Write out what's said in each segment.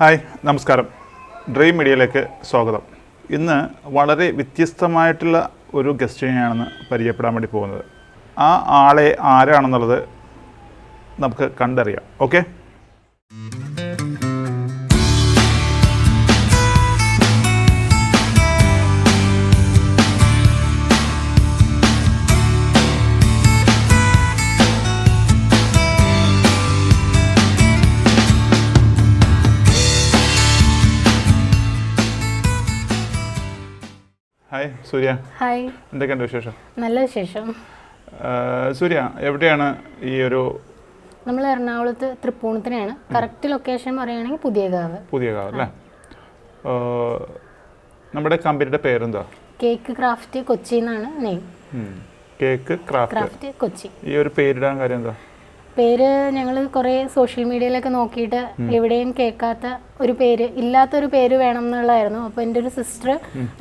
Hi നമസ്കാരം. Dream മീഡിയയിലേക്ക് സ്വാഗതം. ഇന്ന് വളരെ വ്യത്യസ്തമായിട്ടുള്ള ഒരു ഗസ്റ്റിനെയാണ് പരിചയപ്പെടാൻ വേണ്ടി പോകുന്നത്. ആ ആളെ ആരാണെന്നുള്ളത് നമുക്ക് കണ്ടറിയാം. ഓക്കെ. ഹായ് സൂര്യ. ഹായ്. എന്തൊക്കെയുണ്ട് വിശേഷം? നല്ല വിശേഷം. സൂര്യ, എവിടെയാണ് ഈ ഒരു? നമ്മൾ എറണാകുളത്ത് തൃപ്പൂണിത്തനെയാണ്. കറക്റ്റ് ലൊക്കേഷൻ പറയുകയാണെങ്കിൽ പുതിയകാവ് അല്ലേ? നമ്മുടെ കമ്പനിയുടെ പേരെന്താ? കേക്ക് ക്രാഫ്റ്റ് കൊച്ചി എന്നാണ് നെയിം. Cake craft Kochi. ഈ ഒരു പേരിടാൻ കാര്യം എന്താ? പേര് ഞങ്ങൾ കുറേ സോഷ്യൽ മീഡിയയിലൊക്കെ നോക്കിയിട്ട് എവിടെയും കേൾക്കാത്ത ഒരു പേര്, ഇല്ലാത്തൊരു പേര് വേണം എന്നുള്ളതായിരുന്നു. അപ്പോൾ എൻ്റെ ഒരു സിസ്റ്റർ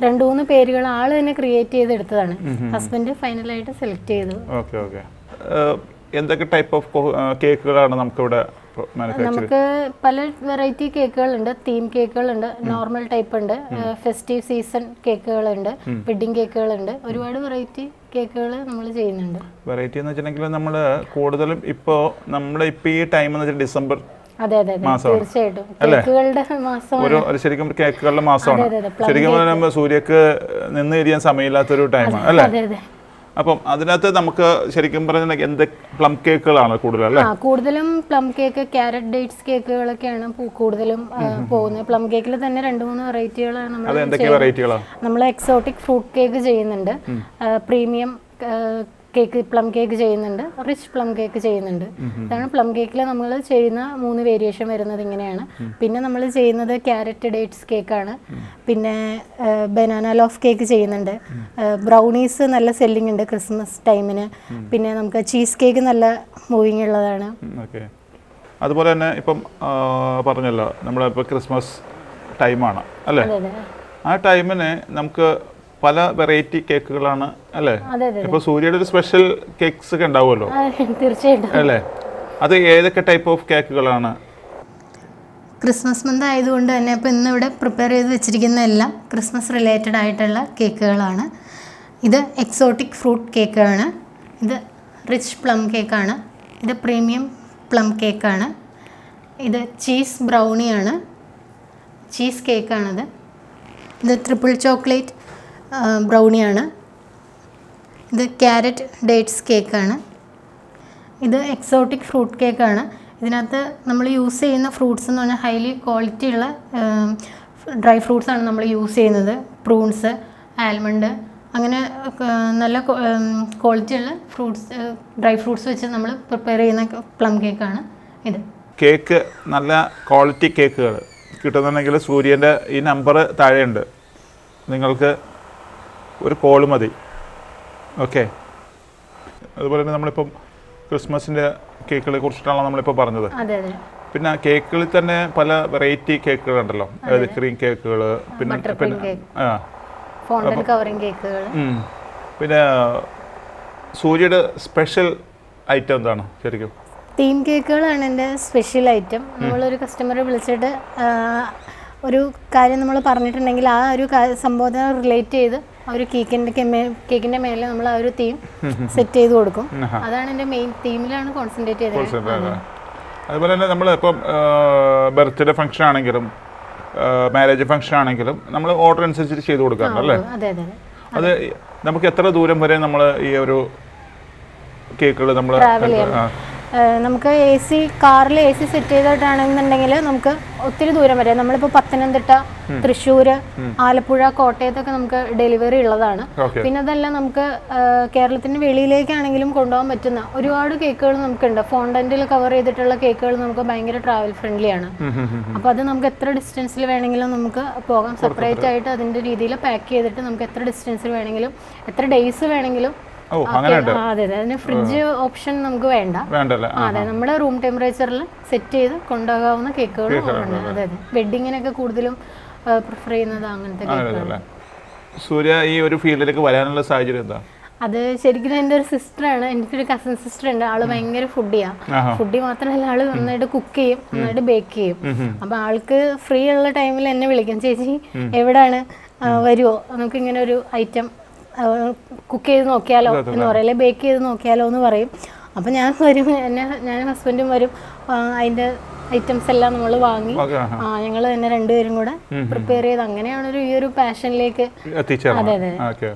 2-3 പേരുകൾ ആൾ തന്നെ ക്രിയേറ്റ് ചെയ്തെടുത്തതാണ്. ഹസ്ബൻഡ് ഫൈനലായിട്ട് സെലക്ട് ചെയ്തു. Okay okay. എന്തൊക്കെ ടൈപ്പ് ഓഫ് കേക്കുകളാണ് നമുക്കിവിടെ? നമുക്ക് പല വെറൈറ്റി കേക്കുകളുണ്ട്. തീം കേക്കുകളുണ്ട്, നോർമൽ ടൈപ്പ് ഉണ്ട്, ഫെസ്റ്റീവ് സീസൺ കേക്കുകളുണ്ട്, വെഡിങ് കേക്കുകളുണ്ട്. ഒരുപാട് വെറൈറ്റി കേക്കുകൾ നമ്മൾ ചെയ്യുന്നുണ്ട്. വെറൈറ്റി എന്ന് വെച്ചിട്ടുണ്ടെങ്കിൽ നമ്മൾ കൂടുതലും ഇപ്പോൾ ഈ ടൈം എന്ന് വെച്ചാൽ ഡിസംബർ. അതെ അതെ തീർച്ചയായിട്ടും കേക്കുകളുടെ മാസം. ശരിക്കും കേക്കുകളുടെ മാസമാണ്. ശരിക്കും സൂര്യക്ക് നിന്ന് തിരിയാൻ സമയമില്ലാത്തൊരു ടൈമാണ് അല്ലേ? അപ്പം അതിനകത്ത് നമുക്ക് ശരിക്കും പറഞ്ഞാൽ എന്ത് പ്ലം കേക്കുകളാണ് കൂടുതലല്ലേ? കൂടുതലും പ്ലം കേക്ക്, ക്യാരറ്റ് ഡേറ്റ്സ് കേക്കുകളൊക്കെയാണ് കൂടുതലും പോകുന്നത്. പ്ലം കേക്കിൽ തന്നെ 2-3 വെറൈറ്റികളാണ് നമ്മൾ എക്സോട്ടിക് ഫ്രൂട്ട് കേക്ക് ചെയ്യുന്നുണ്ട്, പ്രീമിയം കേക്ക് പ്ലം കേക്ക് ചെയ്യുന്നുണ്ട്, റിച്ച് പ്ലം കേക്ക് ചെയ്യുന്നുണ്ട്. അതാണ് പ്ലം കേക്കിൽ നമ്മൾ ചെയ്യുന്ന 3 വേരിയേഷൻ വരുന്നത് ഇങ്ങനെയാണ്. പിന്നെ നമ്മൾ ചെയ്യുന്നത് ക്യാരറ്റ് ഡേറ്റ്സ് കേക്കാണ്. പിന്നെ ബനാന ലോഫ് കേക്ക് ചെയ്യുന്നുണ്ട്. ബ്രൗണീസ് നല്ല സെല്ലിംഗ് ഉണ്ട് ക്രിസ്മസ് ടൈമിന്. പിന്നെ നമുക്ക് ചീസ് കേക്ക് നല്ല മൂവിങ് ഉള്ളതാണ്. അതുപോലെ തന്നെ ഇപ്പം പറഞ്ഞല്ലോ നമ്മളിപ്പോൾ ക്രിസ്മസ് ടൈമാണ് അല്ലേ? ആ ടൈമിന് നമുക്ക് പല വെറൈറ്റി കേക്കുകളാണ് അല്ലേ? ഇപ്പൊ സൂര്യയുടെ ഒരു സ്പെഷ്യൽ കേക്ക്സ് ഒക്കെ ഉണ്ടാവുമല്ലോ? തീർച്ചയായിട്ടും അല്ലേ? അത് ഏതൊക്കെ ടൈപ്പ് ഓഫ് കേക്കുകളാണ്? ക്രിസ്മസ് മന്ത് ആയതുകൊണ്ട് തന്നെ ഇപ്പം ഇന്ന് ഇവിടെ പ്രിപ്പയർ ചെയ്ത് വെച്ചിരിക്കുന്ന എല്ലാം ക്രിസ്മസ് റിലേറ്റഡ് ആയിട്ടുള്ള കേക്കുകളാണ്. ഇത് എക്സോട്ടിക് ഫ്രൂട്ട് കേക്കാണ്, ഇത് റിച്ച് പ്ലം കേക്കാണ്, ഇത് പ്രീമിയം പ്ലം കേക്കാണ്, ഇത് ചീസ് ബ്രൗണിയാണ്, ചീസ് കേക്കാണിത്, ഇത് ട്രിപ്പിൾ ചോക്ലേറ്റ് ബ്രൗണിയാണ്, ഇത് ക്യാരറ്റ് ഡേറ്റ്സ് കേക്കാണ്, ഇത് എക്സോട്ടിക് ഫ്രൂട്ട് കേക്കാണ്. ഇതിനകത്ത് നമ്മൾ യൂസ് ചെയ്യുന്ന ഫ്രൂട്ട്സ് എന്ന് പറഞ്ഞാൽ ഹൈലി ക്വാളിറ്റി ഉള്ള ഡ്രൈ ഫ്രൂട്ട്സാണ് നമ്മൾ യൂസ് ചെയ്യുന്നത്. പ്രൂൺസ്, ആൽമണ്ട്, അങ്ങനെ നല്ല ക്വാളിറ്റി ഉള്ള ഫ്രൂട്ട്സ്, ഡ്രൈ ഫ്രൂട്ട്സ് വെച്ച് നമ്മൾ പ്രിപ്പയർ ചെയ്യുന്ന പ്ലം കേക്കാണ് ഇത്. കേക്ക് നല്ല ക്വാളിറ്റി കേക്കുകൾ കിട്ടുന്നുണ്ടെങ്കിൽ സൂര്യൻ്റെ ഈ നമ്പർ താഴെയുണ്ട്, നിങ്ങൾക്ക് ഒരു കോൾ മതി. ഓക്കെ. അതുപോലെ തന്നെ നമ്മളിപ്പം ക്രിസ്മസിൻ്റെ കേക്കുകളെ കുറിച്ചിട്ടാണല്ലോ നമ്മളിപ്പോൾ പറഞ്ഞത്. പിന്നെ കേക്കുകളിൽ തന്നെ പല വെറൈറ്റി കേക്കുകളുണ്ടല്ലോ. അതായത് ക്രീം കേക്കുകൾ, പിന്നെ പിന്നെ സൂര്യയുടെ സ്പെഷ്യൽ ഐറ്റം എന്താണ് ശരിക്കും? തീം കേക്കുകളാണ് എൻ്റെ സ്പെഷ്യൽ ഐറ്റം. നമ്മളൊരു കസ്റ്റമറെ വിളിച്ചിട്ട് ഒരു കാര്യം നമ്മൾ പറഞ്ഞിട്ടുണ്ടെങ്കിൽ ആ ഒരു സംഭവത്തിനെ റിലേറ്റ് ചെയ്ത് ആ ഒരു കേക്കിൻ്റെ മേലെ നമ്മൾ ആ ഒരു തീം സെറ്റ് ചെയ്ത് കൊടുക്കും. അതാണ് എൻ്റെ മെയിൻ തീമിലാണ് കോൺസെൻട്രേറ്റ് ചെയ്തത്. അതുപോലെ തന്നെ നമ്മൾ ഇപ്പം ബർത്ത്ഡേ ഫംഗ്ഷൻ ആണെങ്കിലും മാരേജ് ഫംഗ്ഷൻ ആണെങ്കിലും നമ്മൾ ഓർഡർ അനുസരിച്ച് ചെയ്ത് കൊടുക്കാറുണ്ട് അല്ലേ? അത് നമുക്ക് എത്ര ദൂരം വരെ നമ്മൾ ഈ ഒരു കേക്കുകൾ നമ്മൾ നമുക്ക് കാറിൽ AC സെറ്റ് ചെയ്തിട്ടാണെന്നുണ്ടെങ്കിൽ നമുക്ക് ഒത്തിരി ദൂരം വരെ, നമ്മളിപ്പോൾ പത്തനംതിട്ട, തൃശ്ശൂർ, ആലപ്പുഴ, കോട്ടയത്തൊക്കെ നമുക്ക് ഡെലിവറി ഉള്ളതാണ്. പിന്നെ അതെല്ലാം നമുക്ക് കേരളത്തിന് വെളിയിലേക്കാണെങ്കിലും കൊണ്ടുപോകാൻ പറ്റുന്ന ഒരുപാട് കേക്കുകൾ നമുക്കുണ്ട്. ഫോണ്ടന്റിൽ കവർ ചെയ്തിട്ടുള്ള കേക്കുകൾ നമുക്ക് ഭയങ്കര ട്രാവൽ ഫ്രണ്ട്ലിയാണ്. അപ്പോൾ അത് നമുക്ക് എത്ര ഡിസ്റ്റൻസിൽ വേണമെങ്കിലും നമുക്ക് പോകാം. സെപ്പറേറ്റ് ആയിട്ട് അതിൻ്റെ രീതിയിൽ പാക്ക് ചെയ്തിട്ട് നമുക്ക് എത്ര ഡിസ്റ്റൻസിൽ വേണമെങ്കിലും, എത്ര ഡേയ്സ് വേണമെങ്കിലും. അതെ, അതിന് ഫ്രിഡ്ജ് ഓപ്ഷൻ നമുക്ക് വേണ്ട. അതെ, നമ്മുടെ റൂം ടെമ്പറേച്ചറിൽ സെറ്റ് ചെയ്ത് കൊണ്ടുപോകാവുന്ന കേക്കുകളും ഉണ്ട്. അതെ അതെ, വെഡിങ്ങിനൊക്കെ കൂടുതലും പ്രിഫർ ചെയ്യുന്നത് അങ്ങനത്തെ കേക്കുകൾ. സൂര്യ ഈ ഒരു ഫീൽഡിലേക്ക് വരാനുള്ള സാഹചര്യം എന്താ? അത് ശരിക്കും എൻ്റെ ഒരു സിസ്റ്ററാണ്, എനിക്കൊരു കസിൻ സിസ്റ്റർ ഉണ്ട്. ആള് ഭയങ്കര ഫുഡി മാത്രമല്ല, ആള് നന്നായിട്ട് കുക്ക് ചെയ്യും, നന്നായിട്ട് ബേക്ക് ചെയ്യും. അപ്പൊ ആൾക്ക് ഫ്രീ ഉള്ള ടൈമിൽ എന്നെ വിളിക്കും, ചേച്ചി എവിടാണ്, വരുമോ, നമുക്ക് ഇങ്ങനെ ഒരു ഐറ്റം കുക്ക് ചെയ്ത് നോക്കിയാലോ എന്ന് പറയും, അല്ലെ ബേക്ക് ചെയ്ത് നോക്കിയാലോ എന്ന് പറയും. അപ്പൊ ഞാൻ വരും, ഞാനും ഹസ്ബൻഡും വരും, അതിന്റെ ഐറ്റംസ് എല്ലാം നമ്മൾ വാങ്ങി ഞങ്ങൾ തന്നെ രണ്ടുപേരും കൂടെ പ്രിപ്പയർ ചെയ്ത് അങ്ങനെയാണ് ഈ ഒരു പാഷനിലേക്ക് എത്തിച്ചേർന്നത്. അതെ അതെ.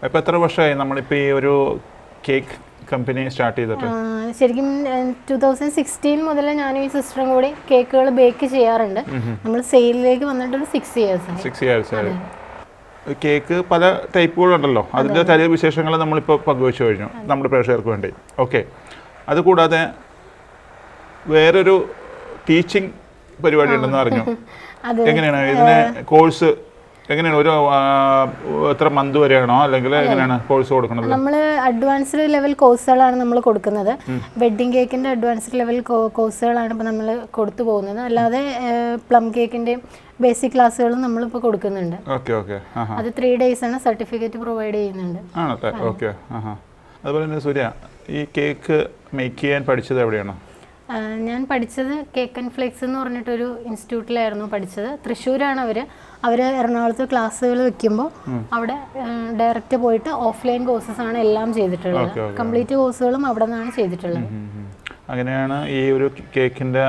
ഇപ്പൊ എത്ര വർഷമായി നമ്മളിപ്പോ ഈ ഒരു കേക്ക് കമ്പനി സ്റ്റാർട്ട് ചെയ്തിട്ട്? ശരിക്കും 2016 മുതൽ ഞാനും ഈ സിസ്റ്ററും കൂടി കേക്കുകൾ ബേക്ക് ചെയ്യാറുണ്ട്. നമ്മൾ സെയിലിലേക്ക് വന്നിട്ട് ഒരു 6 ഇയേഴ്സ് ആയി. കേക്ക് പല ടൈപ്പുകളുണ്ടല്ലോ, അതിൻ്റെ ചെറിയ വിശേഷങ്ങൾ നമ്മളിപ്പോൾ പങ്കുവെച്ചു കഴിഞ്ഞു നമ്മുടെ പ്രേക്ഷകർക്ക് വേണ്ടി. ഓക്കെ, അതുകൂടാതെ വേറൊരു ടീച്ചിങ് പരിപാടി ഉണ്ടെന്ന് അറിഞ്ഞു. എങ്ങനെയാണ് ഇതിന് കോഴ്സ്, എങ്ങനെയാണ് ഒരു എത്ര മന്ത് വരെയാണോ അല്ലെങ്കിൽ എങ്ങനെയാണ് കോഴ്സ് കൊടുക്കുന്നത്? നമ്മൾ അഡ്വാൻസ്ഡ് ലെവൽ കോഴ്സുകളാണ് നമ്മൾ കൊടുക്കുന്നത്. വെഡ്ഡിംഗ് കേക്കിന്റെ അഡ്വാൻസ്ഡ് ലെവൽ കോഴ്സുകളാണ് ഇപ്പോൾ നമ്മൾ കൊടുത്തു പോകുന്നത്. അല്ലാതെ പ്ലം കേക്കിന്റെയും ബേസിക് ക്ലാസ്സുകളും നമ്മളിപ്പോൾ കൊടുക്കുന്നുണ്ട്. അത് 3 days ആണ്, സർട്ടിഫിക്കറ്റ് പ്രൊവൈഡ് ചെയ്യുന്നുണ്ട്. ആണല്ലേ? ഓക്കെ. അതുപോലെ തന്നെ സൂര്യ, ഈ കേക്ക് മേക്ക് ചെയ്യാൻ പഠിച്ചത് എവിടെയാണ്? ഞാൻ പഠിച്ചത് കേക്ക് ആൻഡ് ഫ്ലേക്സ് എന്ന് പറഞ്ഞിട്ടൊരു ഇൻസ്റ്റിറ്റ്യൂട്ടിലായിരുന്നു പഠിച്ചത്. തൃശ്ശൂരാണ് അവർ എറണാകുളത്ത് ക്ലാസ്സുകൾ വെക്കുമ്പോൾ അവിടെ ഡയറക്റ്റ് പോയിട്ട് ഓഫ്ലൈൻ കോഴ്സസ് ആണ് എല്ലാം ചെയ്തിട്ടുള്ളത്. കംപ്ലീറ്റ് കോഴ്സുകളും അവിടെ നിന്നാണ് ചെയ്തിട്ടുള്ളത്. അങ്ങനെയാണ് ഈ ഒരു കേക്കിന്റെ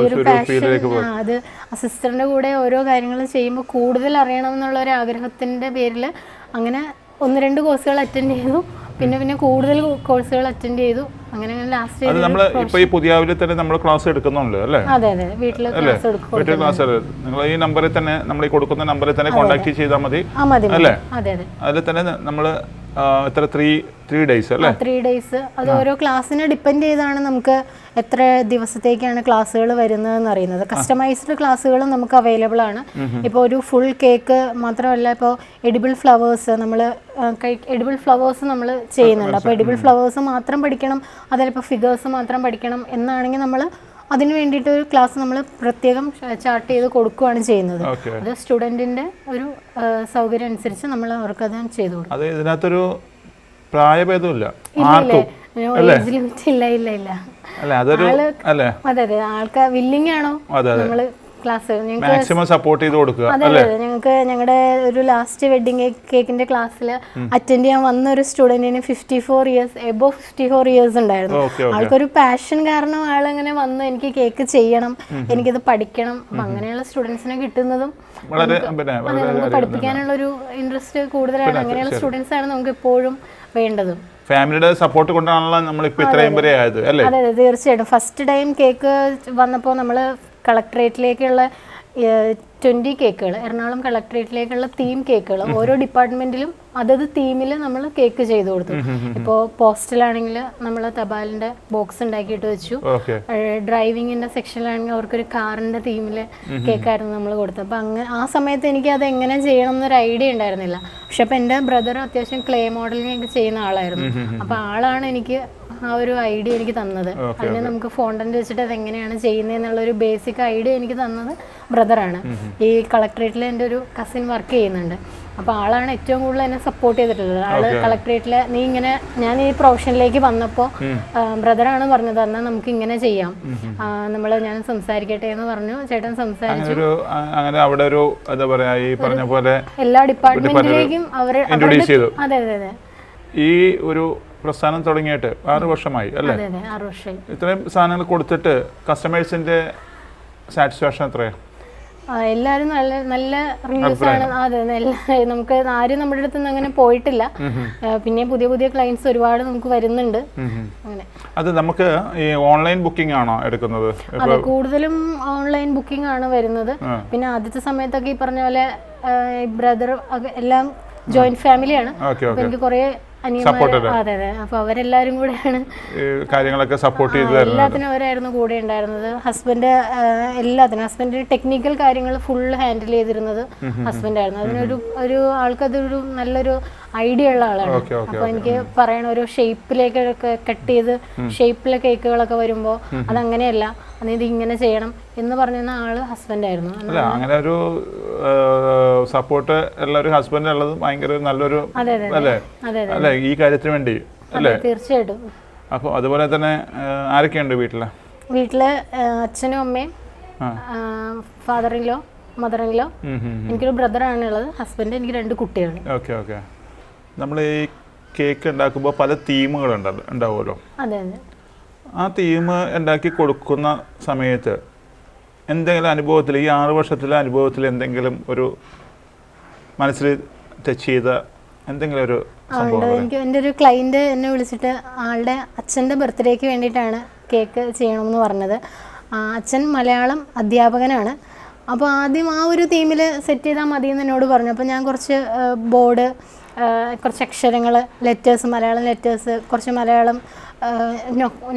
ഒരു പാഷൻ. അത് അസിസ്റ്ററിന്റെ കൂടെ ഓരോ കാര്യങ്ങൾ ചെയ്യുമ്പോൾ കൂടുതൽ അറിയണം എന്നുള്ള ഒരു ആഗ്രഹത്തിന്റെ പേരിൽ അങ്ങനെ 1-2 കോഴ്സുകൾ അറ്റൻഡ് ചെയ്തു. പിന്നെ കൂടുതൽ കോഴ്സുകൾ അറ്റൻഡ് ചെയ്തു. അങ്ങനെ ലാസ്റ്റ് ഈ പുതിയാവിലെ തന്നെ നമ്മൾ ക്ലാസ് എടുക്കുന്നുണ്ട് അല്ലേ? അതെ അതെ, വീട്ടിൽ ക്ലാസ് എടുക്കും. നിങ്ങൾ ഈ നമ്പറിൽ തന്നെ, നമ്മൾ ഈ കൊടുക്കുന്ന നമ്പറിൽ തന്നെ കോൺടാക്ട് ചെയ്താൽ മതി അല്ലേ? അതിൽ തന്നെ നമ്മൾ എത്ര 3 days അല്ലേ? 3 days. അത് ഓരോ ക്ലാസ്സിനെ ഡിപ്പെൻഡ് ചെയ്താണ് നമുക്ക് എത്ര ദിവസത്തേക്കാണ് ക്ലാസ്സുകൾ വരുന്നതെന്ന് അറിയുന്നത്. കസ്റ്റമൈസ്ഡ് ക്ലാസ്സുകളും നമുക്ക് അവൈലബിൾ ആണ്. ഇപ്പോൾ ഒരു ഫുൾ കേക്ക് മാത്രമല്ല, ഇപ്പോൾ എഡിബിൾ ഫ്ലവേഴ്സ് നമ്മൾ ചെയ്യുന്നുണ്ട്. അപ്പോൾ എഡിബിൾ ഫ്ലവേഴ്സ് മാത്രം പഠിക്കണം, അതിലിപ്പോൾ ഫിഗേഴ്സ് മാത്രം പഠിക്കണം എന്നാണെങ്കിൽ നമ്മൾ അതിന് വേണ്ടിയിട്ട് ഒരു ക്ലാസ് നമ്മൾ പ്രത്യേകം ചാർട്ട് ചെയ്ത് കൊടുക്കുകയാണ് ചെയ്യുന്നത്. അത് സ്റ്റുഡൻറ്റിൻ്റെ ഒരു സൗകര്യം അനുസരിച്ച് നമ്മൾ അവർക്ക് അത് ചെയ്തു കൊടുക്കും. അത് ഇതിനകത്തൊരു പ്രായഭേദമില്ല, അതെ അതെ, ആൾക്ക് വില്ലിംഗ് ആണോ നമ്മള് ക്ലാസ് മാക്സിമം സപ്പോർട്ട് ചെയ്ത് കൊടുക്കുക. അതെ അതെ, ഞങ്ങൾക്ക് ഞങ്ങളുടെ ഒരു ലാസ്റ്റ് വെഡിങ് കേക്കിന്റെ ക്ലാസ്സിൽ അറ്റൻഡ് ചെയ്യാൻ വന്ന ഒരു സ്റ്റുഡന്റിന് 54 ഇയേഴ്സ് എബോവ് 54 ഇയേഴ്സ് ഉണ്ടായിരുന്നു. ആൾക്കൊരു പാഷൻ കാരണം ആളങ്ങനെ വന്ന് എനിക്ക് കേക്ക് ചെയ്യണം, എനിക്കിത് പഠിക്കണം. അപ്പൊ അങ്ങനെയുള്ള സ്റ്റുഡൻസിനെ കിട്ടുന്നതും നമുക്ക് പഠിപ്പിക്കാനുള്ള ഒരു ഇൻട്രസ്റ്റ് കൂടുതലാണ്. അങ്ങനെയുള്ള സ്റ്റുഡൻസ് ആണ് നമുക്ക് എപ്പോഴും വേണ്ടതും. ഫാമിലിയുടെ സപ്പോർട്ട് കൊണ്ടാണല്ലോ നമ്മൾ ഇപ്പോൾ ഇത്രയും വരെ ആയത് അല്ലേ? അതെ അതെ, തീർച്ചയായിട്ടും. ഫസ്റ്റ് ടൈം കേക്ക് വന്നപ്പോൾ നമ്മൾ കളക്ടറേറ്റിലേക്കുള്ള 20 കേക്കുകൾ, എറണാകുളം കളക്ടറേറ്റിലേക്കുള്ള തീം കേക്കുകൾ, ഓരോ ഡിപ്പാർട്ട്മെന്റിലും അതത് തീമിൽ നമ്മൾ കേക്ക് ചെയ്തു കൊടുത്തു. ഇപ്പോൾ പോസ്റ്റലാണെങ്കിൽ നമ്മൾ തപാലിന്റെ ബോക്സ് ഉണ്ടാക്കിയിട്ട് വെച്ചു. ഡ്രൈവിങ്ങിന്റെ സെക്ഷനിലാണെങ്കിൽ അവർക്കൊരു കാറിന്റെ തീമിൽ കേക്കായിരുന്നു നമ്മൾ കൊടുത്തത്. അപ്പം അങ്ങനെ ആ സമയത്ത് എനിക്ക് അത് എങ്ങനെ ചെയ്യണം എന്നൊരു ഐഡിയ ഉണ്ടായിരുന്നില്ല. പക്ഷെ അപ്പം എൻ്റെ ബ്രദർ അത്യാവശ്യം ക്ലേ മോഡലിംഗ് ഒക്കെ ചെയ്യുന്ന ആളായിരുന്നു. അപ്പം ആളാണ് എനിക്ക് ആ ഒരു ഐഡിയ എനിക്ക് തന്നത്. അതിനെ നമുക്ക് ഫോണ്ടന്റ് വെച്ചിട്ട് അതെങ്ങനെയാണ് ചെയ്യുന്നത് എന്നുള്ളൊരു ബേസിക് ഐഡിയ എനിക്ക് തന്നത് ബ്രദറാണ്. ഈ കളക്ടറേറ്റിൽ എൻ്റെ ഒരു കസിൻ വർക്ക് ചെയ്യുന്നുണ്ട്. അപ്പോൾ ആളാണ് ഏറ്റവും കൂടുതൽ എന്നെ സപ്പോർട്ട് ചെയ്തിട്ടുള്ളത്. ആള് കളക്ടറേറ്റിൽ നീ ഇങ്ങനെ, ഞാൻ ഈ പ്രൊഫഷനിലേക്ക് വന്നപ്പോൾ ബ്രദറാണ് പറഞ്ഞത്, എന്നാൽ നമുക്ക് ഇങ്ങനെ ചെയ്യാം, ഞാൻ സംസാരിക്കട്ടെ എന്ന് പറഞ്ഞു. ചേട്ടൻ സംസാരിച്ചു. അങ്ങനെ അവിടെ ഒരു എന്താ പറയാ, ഈ പറഞ്ഞ പോലെ എല്ലാ ഡിപ്പാർട്ട്മെന്റിലേക്കും അവർ അതെ അതെ അതെ. ഈ ഒരു പ്രസ്ഥാനം തുടങ്ങിയിട്ട് 6 വർഷമായി അല്ലേ? 6 വർഷമായി. ഇത്രയും സാധനങ്ങൾ കൊടുത്തിട്ട് കസ്റ്റമേഴ്സിന്റെ സാറ്റിസ്ഫാക്ഷൻ എത്രയാണ്? എല്ലാവരും നല്ല റിവ്യൂസ് ആണ്. അതെ, നമുക്ക് ആരും നമ്മുടെ അടുത്ത് നിന്ന് അങ്ങനെ പോയിട്ടില്ല. പിന്നെ പുതിയ ക്ലയൻസ് ഒരുപാട് നമുക്ക് വരുന്നുണ്ട്. അങ്ങനെ അത് നമുക്ക് ഈ ഓൺലൈൻ ബുക്കിംഗ് ആണോ എടുക്കുന്നത്? അതെ, കൂടുതലും ഓൺലൈൻ ബുക്കിംഗ് ആണ് വരുന്നത്. പിന്നെ ആദ്യത്തെ സമയത്തൊക്കെ ഈ പറഞ്ഞ പോലെ ബ്രദർ എല്ലാം ജോയിന്റ് ഫാമിലിയാണ്. എനിക്ക് കുറെ അനിയന്മാര്, അതെ അതെ, അപ്പൊ അവരെല്ലാരും കൂടെയാണ് കാര്യങ്ങളൊക്കെ സപ്പോർട്ട് ചെയ്ത് എല്ലാത്തിനും അവരായിരുന്നു കൂടെ ഉണ്ടായിരുന്നത്. ഹസ്ബൻഡ് ടെക്നിക്കൽ കാര്യങ്ങൾ ഫുൾ ഹാൻഡിൽ ചെയ്തിരുന്നത് ഹസ്ബൻഡായിരുന്നു. അതിനൊരു ആൾക്കതൊരു നല്ലൊരു ഐഡിയ ഉള്ള ആളാണ്. അപ്പോൾ എനിക്ക് പറയണ ഒരു ഷേപ്പിലേക്കൊക്കെ കട്ട് ചെയ്ത് ഷേപ്പിലെ കേക്കുകളൊക്കെ വരുമ്പോൾ അതങ്ങനെയല്ല, ഇത് ഇങ്ങനെ ചെയ്യണം എന്ന് പറഞ്ഞ ആള് ഹസ്ബൻഡായിരുന്നു. അങ്ങനെ ഒരു സപ്പോർട്ട് ഉള്ള ഒരു ഹസ്ബൻഡ് ഉള്ളത് ഭയങ്കര നല്ലൊരു അല്ലേ ഈ കാര്യത്തിന് വേണ്ടി അല്ലേ? തീർച്ചയായിട്ടും. അപ്പോൾ അതുപോലെ തന്നെ ആരൊക്കെയുണ്ട് വീട്ടില് അച്ഛനും അമ്മയും, ഫാദറിലോ മദറിലോ, എനിക്കൊരു ബ്രദറാണ് ഉള്ളത്, ഹസ്ബൻഡ്, എനിക്ക് 2 കുട്ടികൾ. ഓക്കെ. നമ്മൾ ഈ കേക്ക് ഉണ്ടാക്കുമ്പോൾ പല തീമുകൾ ഉണ്ടാവുമല്ലോ. അതെ. ആ തീം ഉണ്ടാക്കി കൊടുക്കുന്ന സമയത്ത് എന്തെങ്കിലും അനുഭവത്തിൽ ഈ 6 വർഷത്തിലെ അനുഭവത്തിൽ എന്തെങ്കിലും ഒരു മനസ്സിൽ ടച്ച് ചെയ്ത എന്തെങ്കിലും ഒരു എനിക്ക് എൻ്റെ ഒരു ക്ലൈൻറ്റ് എന്നെ വിളിച്ചിട്ട് ആളുടെ അച്ഛൻ്റെ ബർത്ത്ഡേക്ക് വേണ്ടിയിട്ടാണ് കേക്ക് ചെയ്യണമെന്ന് പറഞ്ഞത്. അച്ഛൻ മലയാളം അധ്യാപകനാണ്. അപ്പോൾ ആദ്യം ആ ഒരു തീമിൽ സെറ്റ് ചെയ്താൽ മതി എന്ന് എന്നോട് പറഞ്ഞു. അപ്പോൾ ഞാൻ കുറച്ച് ബോർഡ്, കുറച്ച് അക്ഷരങ്ങൾ, ലെറ്റേഴ്സ്, മലയാളം ലെറ്റേഴ്സ്, കുറച്ച് മലയാളം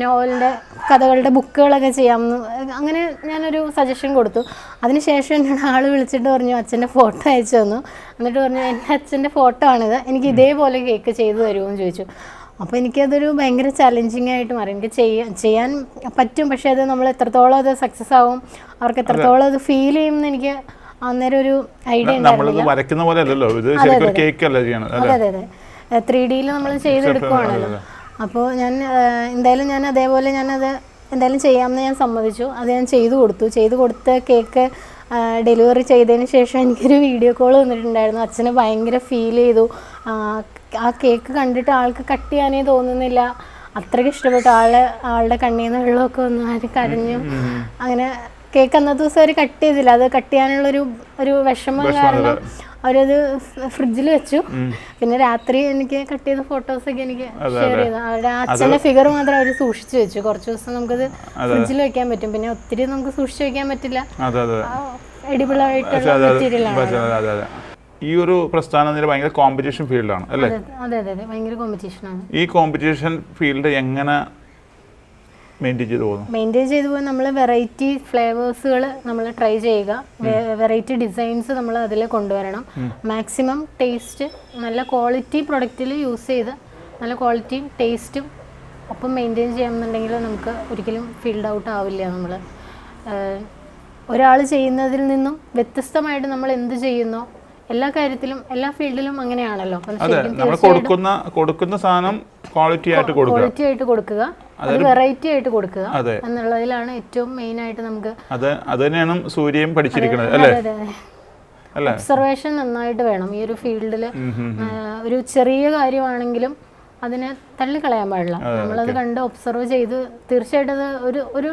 നോവലിൻ്റെ കഥകളുടെ ബുക്കുകളൊക്കെ ചെയ്യാമെന്ന് അങ്ങനെ ഞാനൊരു സജഷൻ കൊടുത്തു. അതിനുശേഷം എന്നോട് ആൾ വിളിച്ചിട്ട് പറഞ്ഞു അച്ഛൻ്റെ ഫോട്ടോ അയച്ചു തന്നു. എന്നിട്ട് പറഞ്ഞു എൻ്റെ അച്ഛൻ്റെ ഫോട്ടോ ആണിത്, എനിക്ക് ഇതേപോലെ കേക്ക് ചെയ്തു തരുമോ എന്ന് ചോദിച്ചു. അപ്പോൾ എനിക്കതൊരു ഭയങ്കര ചലഞ്ചിങ് ആയിട്ട് മാറി. എനിക്ക് ചെയ്യാൻ പറ്റും, പക്ഷേ അത് നമ്മൾ എത്രത്തോളം അത് സക്സസ് ആവും, അവർക്ക് എത്രത്തോളം അത് ഫീൽ ചെയ്യുമെന്ന് എനിക്ക് അന്നേരം ഒരു ഐഡിയ ഉണ്ടായിരുന്നില്ല. അതെ 3Dയിൽ നമ്മൾ ചെയ്തെടുക്കുവാണല്ലോ. അപ്പോൾ ഞാൻ അതേപോലെ ഞാനത് എന്തായാലും ചെയ്യാമെന്ന് ഞാൻ സമ്മതിച്ചു. അത് ഞാൻ ചെയ്തു കൊടുത്ത കേക്ക് ഡെലിവറി ചെയ്തതിന് ശേഷം എനിക്കൊരു വീഡിയോ കോൾ വന്നിട്ടുണ്ടായിരുന്നു. അച്ഛന് ഭയങ്കര ഫീൽ ചെയ്തു. ആ കേക്ക് കണ്ടിട്ട് ആൾക്ക് കട്ട് ചെയ്യാനേ തോന്നുന്നില്ല, അത്രയ്ക്ക് ഇഷ്ടപ്പെട്ടു. ആളുടെ കണ്ണിൽ നിന്ന് വെള്ളമൊക്കെ വന്നു, ആര് കരഞ്ഞു. അങ്ങനെ കേക്ക് അന്നത്തെ ദിവസം അവർ കട്ട് ചെയ്തില്ല. അത് കട്ട് ചെയ്യാനുള്ളൊരു വിഷമം കാരണം അവരത് ഫ്രിഡ്ജിൽ വെച്ചു. പിന്നെ രാത്രി എനിക്ക് കട്ട് ചെയ്ത ഫോട്ടോസൊക്കെ എനിക്ക് ഷെയർ ചെയ്തു. അവരുടെ അച്ഛൻ്റെ ഫിഗർ മാത്രം അവർ സൂക്ഷിച്ചു വെച്ചു. കുറച്ച് ദിവസം നമുക്കത് ഫ്രിഡ്ജിൽ വെക്കാൻ പറ്റും, പിന്നെ ഒത്തിരി നമുക്ക് സൂക്ഷിച്ചു വെക്കാൻ പറ്റില്ല. എഡിബിൾ ആയിട്ടുള്ള മെറ്റീരിയലാണ്. ഈ ഒരു പ്രസ്ഥാനം ഭയങ്കര കോമ്പറ്റീഷൻ ഫീൽഡാണ് അല്ലേ? അതെ ഭയങ്കര കോമ്പറ്റീഷനാണ്. ഈ കോമ്പറ്റീഷൻ ഫീൽഡ് എങ്ങനെ മെയിൻറ്റെയിൻ ചെയ്തു പോയി നമ്മൾ വെറൈറ്റി ഫ്ലേവേഴ്സുകൾ നമ്മൾ ട്രൈ ചെയ്യുക, വെറൈറ്റി ഡിസൈൻസ് നമ്മൾ അതിൽ കൊണ്ടുവരണം. മാക്സിമം ടേസ്റ്റ് നല്ല ക്വാളിറ്റി പ്രൊഡക്റ്റിൽ യൂസ് ചെയ്ത് നല്ല ക്വാളിറ്റിയും ടേസ്റ്റും ഒപ്പം മെയിൻറ്റെയിൻ ചെയ്യാമെന്നുണ്ടെങ്കിൽ നമുക്ക് ഒരിക്കലും ഫീൽഡ് ഔട്ട് ആവില്ല. നമ്മൾ ഒരാൾ ചെയ്യുന്നതിൽ നിന്നും വ്യത്യസ്തമായിട്ട് നമ്മൾ എന്ത് ചെയ്യുന്നോ എല്ലാ കാര്യത്തിലും എല്ലാ ഫീൽഡിലും അങ്ങനെയാണല്ലോ. കൊടുക്കുന്ന സാധനം ക്വാളിറ്റി ആയിട്ട് കൊടുക്കുക, അത് വെറൈറ്റി ആയിട്ട് കൊടുക്കുക എന്നുള്ളതിലാണ് ഏറ്റവും മെയിൻ ആയിട്ട് നമുക്ക്. അത് തന്നെയാണ് സൂര്യയും പഠിച്ചിരിക്കുന്നത് അല്ലേ? ഒബ്സർവേഷൻ നന്നായിട്ട് വേണം ഈ ഒരു ഫീൽഡിൽ. ഒരു ചെറിയ കാര്യമാണെങ്കിലും അതിനെ തള്ളിക്കളയാൻ പാടില്ല. നമ്മളത് കണ്ട് ഒബ്സർവ് ചെയ്ത് തീർച്ചയായിട്ടും അത് ഒരു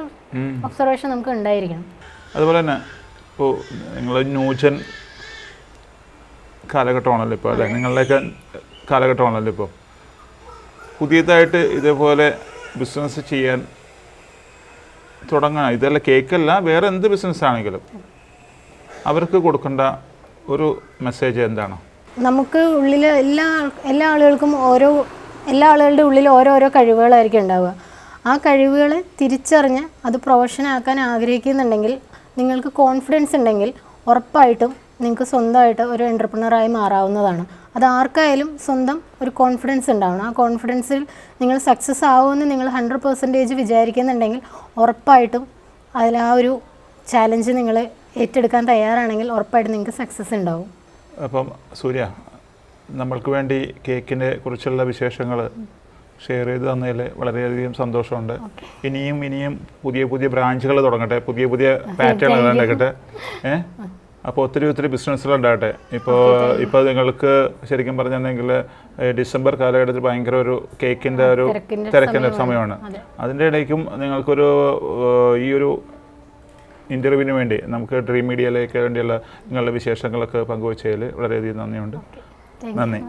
ഒബ്സർവേഷൻ നമുക്ക് ഉണ്ടായിരിക്കണം. അതുപോലെ തന്നെ ഇപ്പോൾ നിങ്ങൾ ന്യൂജൻ കാലഘട്ടമാണല്ലോ ഇപ്പോൾ അല്ലേ? നിങ്ങളുടെയൊക്കെ കാലഘട്ടമാണല്ലോ ഇപ്പോൾ. പുതിയതായിട്ട് ഇതേപോലെ ബിസിനസ് ചെയ്യാൻ തുടങ്ങണം. ഇതല്ല കേക്കല്ല, വേറെ എന്ത് ബിസിനസ് ആണെങ്കിലും അവർക്ക് കൊടുക്കേണ്ട ഒരു മെസ്സേജ് എന്താണ്? നമുക്ക് ഉള്ളിൽ എല്ലാ ആളുകൾക്കും എല്ലാ ആളുകളുടെ ഉള്ളിൽ ഓരോരോ കഴിവുകളായിരിക്കും ഉണ്ടാവുക. ആ കഴിവുകളെ തിരിച്ചറിഞ്ഞ് അത് പ്രൊഫഷനാക്കാൻ ആഗ്രഹിക്കുന്നുണ്ടെങ്കിൽ, നിങ്ങൾക്ക് കോൺഫിഡൻസ് ഉണ്ടെങ്കിൽ ഉറപ്പായിട്ടും നിങ്ങൾക്ക് സ്വന്തമായിട്ട് ഒരു എൻ്റർപ്രണറായി മാറാവുന്നതാണ്. അത് ആർക്കായാലും സ്വന്തം ഒരു കോൺഫിഡൻസ് ഉണ്ടാവണം. ആ കോൺഫിഡൻസിൽ നിങ്ങൾ സക്സസ് ആവുമെന്ന് നിങ്ങൾ 100% വിചാരിക്കുന്നുണ്ടെങ്കിൽ ഉറപ്പായിട്ടും അതിൽ ആ ഒരു ചാലഞ്ച് നിങ്ങൾ ഏറ്റെടുക്കാൻ തയ്യാറാണെങ്കിൽ ഉറപ്പായിട്ടും നിങ്ങൾക്ക് സക്സസ് ഉണ്ടാവും. അപ്പം സൂര്യ, നമ്മൾക്ക് വേണ്ടി കേക്കിനെ കുറിച്ചുള്ള വിശേഷങ്ങൾ ഷെയർ ചെയ്ത് തന്നതിൽ വളരെയധികം സന്തോഷമുണ്ട്. ഇനിയും പുതിയ ബ്രാഞ്ചുകൾ തുടങ്ങട്ടെ, പുതിയ പാറ്റേണുകൾ ഉണ്ടാക്കട്ടെ. അപ്പോൾ ഒത്തിരി ബിസിനസ്സുകൾ ഉണ്ടാകട്ടെ. ഇപ്പോൾ നിങ്ങൾക്ക് ശരിക്കും പറഞ്ഞിട്ടുണ്ടെങ്കിൽ ഡിസംബർ കാലഘട്ടത്തിൽ ഭയങ്കര ഒരു കേക്കിൻ്റെ ഒരു തിരക്കിൻ്റെ സമയമാണ്. അതിൻ്റെ ഇടയ്ക്കും നിങ്ങൾക്കൊരു ഈ ഒരു ഇൻ്റർവ്യൂവിന് വേണ്ടി നമുക്ക് ഡ്രീം മീഡിയയിലേക്ക് വേണ്ടിയുള്ള നിങ്ങളുടെ വിശേഷങ്ങളൊക്കെ പങ്കുവച്ചതിൽ വളരെയധികം നന്ദിയുണ്ട്. നന്ദി.